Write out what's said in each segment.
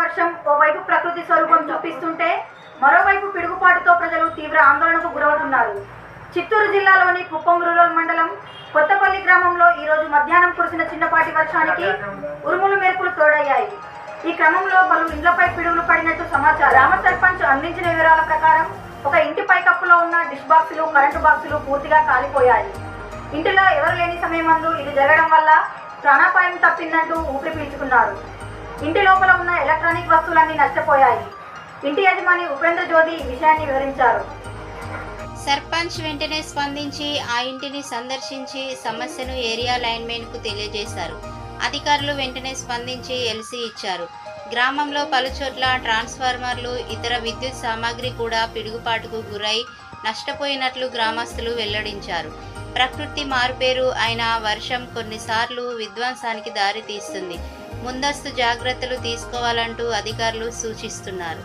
వర్షం ఓవైపు ప్రకృతి స్వరూపం చూపిస్తుంటే మరోవైపు పిడుగుపాటుతో ప్రజలు తీవ్ర ఆందోళనకు గురవుతున్నారు. చిత్తూరు జిల్లాలోని కుప్పం రూరల్ మండలం కొత్తపల్లి గ్రామంలో ఈరోజు మధ్యాహ్నం కురిసిన చిన్నపాటి వర్షానికి ఉరుములు మెరుపులు తోడయ్యాయి. ఈ క్రమంలో పలు ఇండ్లపై పిడుగులు పడినట్టు సమాచారం. గ్రామ సర్పంచ్ అందించిన వివరాల ప్రకారం ఒక ఇంటి పైకప్పులో ఉన్న డిష్ బాక్సులు, కరెంటు బాక్సులు పూర్తిగా కాలిపోయాయి. ఇంటిలో ఎవరు లేని సమయమందు ఇది జరగడం వల్ల ప్రాణాపాయం తప్పిందంటూ ఊపిరి పీల్చుకున్నారు. ఇంటి లోపల ఉన్న ఎలక్ట్రానిక్ వస్తువులన్నీ నష్టపోయాయి. ఇంటి యజమాని ఉపేంద్ర జ్యోతి ఈ విషయాన్ని వివరించారు. సర్పంచ్ వెంటనే స్పందించి ఆ ఇంటిని సందర్శించి సమస్యను ఏరియా లైన్మెన్కు తెలియజేశారు. అధికారులు వెంటనే స్పందించి ఎల్సీ ఇచ్చారు. గ్రామంలో పలుచోట్ల ట్రాన్స్ఫార్మర్లు, ఇతర విద్యుత్ సామాగ్రి కూడా పిడుగుపాటుకు గురై నష్టపోయినట్లు గ్రామస్తులు వెల్లడించారు. ప్రకృతి మారుపేరు అయిన వర్షం కొన్నిసార్లు విధ్వంసానికి దారి తీస్తుంది. ముందస్తు జాగ్రత్తలు తీసుకోవాలంటూ అధికారులు సూచిస్తున్నారు.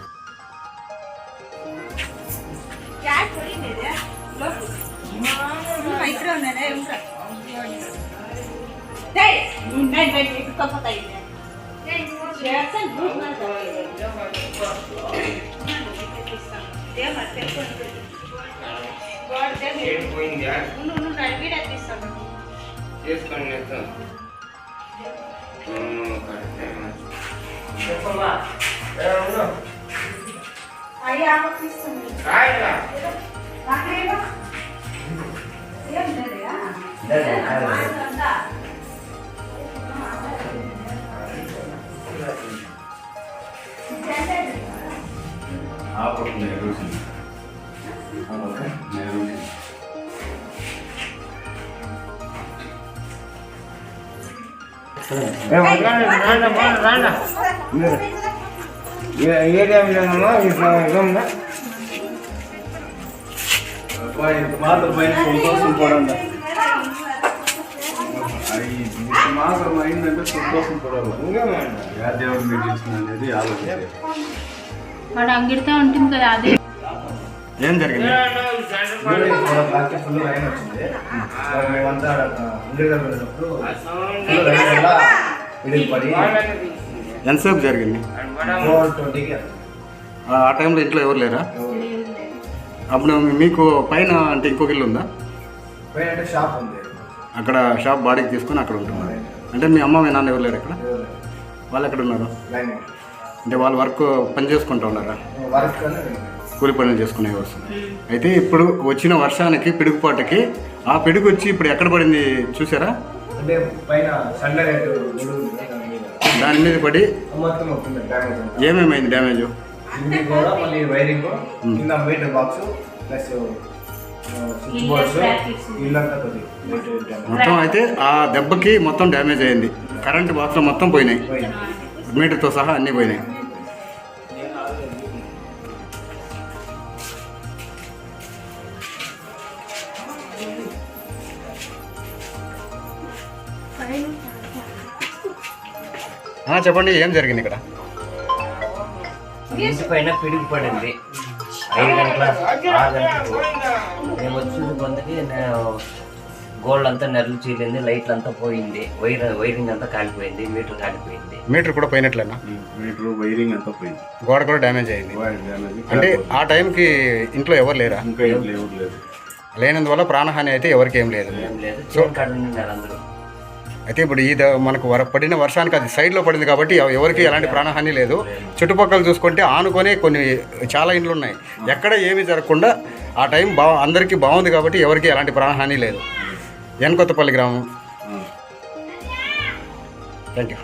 మాత్రం అయిందంటే సంతోషం పడాలి. దేవుడు మీకు ఇచ్చిన అనేది ఆలోచించారు. వాడు అంగిడితే ఉంటుంది కదా. అదే ఏం జరిగింది? ఫుల్ రైన్ వచ్చింది. మేమంతా ఎంతసేపు జరిగింది? ఆ టైంలో ఇంట్లో ఎవరు లేరా? అప్పుడు మీకు పైన అంటే ఇంకొక ఇల్లు ఉందా? పైన షాప్ ఉంది. అక్కడ షాప్ బాడీకి తీసుకొని అక్కడ ఉంటున్నారు. అంటే మీ అమ్మ మీ నాన్న ఎవరు లేరు ఇక్కడ? వాళ్ళు ఎక్కడ ఉన్నారు? అంటే వాళ్ళు వర్క్ పని చేసుకుంటూ ఉన్నారా? కూలి పనులు చేసుకునే వస్తుంది. అయితే ఇప్పుడు వచ్చిన వర్షానికి, పిడుగుపాటుకి ఆ పిడుగు వచ్చి ఇప్పుడు ఎక్కడ పడింది చూసారా? అంటే పైన దాని మీద పడి ఏమేమైంది డ్యామేజ్? వైరింగ్, కింద మీటర్ బాక్స్ ప్లస్ మొత్తం అయితే ఆ దెబ్బకి మొత్తం డ్యామేజ్ అయింది. కరెంటు బాక్స్ మొత్తం పోయినాయి, మీటర్తో సహా అన్నీ పోయినాయి. చెప్పండి, ఏం జరిగింది ఇక్కడ? ఇంటి పైన పిడుగు పడింది. 5 గంటల 6 గంటలకు మేము వచ్చి పొందకి గోల్డ్ అంతా నెరలు చీలింది, లైట్లు అంతా పోయింది, వైరింగ్ అంతా కాలిపోయింది, మీటర్ కాలిపోయింది. మీటర్ కూడా పోయినట్లేనా? మీటర్ వైరింగ్ అంతా పోయింది, గోడ కూడా డ్యామేజ్ అయింది. అంటే ఆ టైంకి ఇంట్లో ఎవరు లేరా? ఇంకా ఎవరు లేదు. లేనందువల్ల ప్రాణహాని అయితే ఎవరికి ఏం లేదు. సో అందరూ అయితే ఇప్పుడు ఈ మనకు పడిన వర్షానికి అది సైడ్లో పడింది కాబట్టి ఎవరికి ఎలాంటి ప్రాణహాని లేదు. చుట్టుపక్కల చూసుకుంటే ఆనుకొని కొన్ని చాలా ఇండ్లు ఉన్నాయి. ఎక్కడ ఏమీ జరగకుండా ఆ టైం అందరికీ బాగుంది కాబట్టి ఎవరికి ఎలాంటి ప్రాణహాని లేదు. కొత్తపల్లి గ్రామం. Thank you.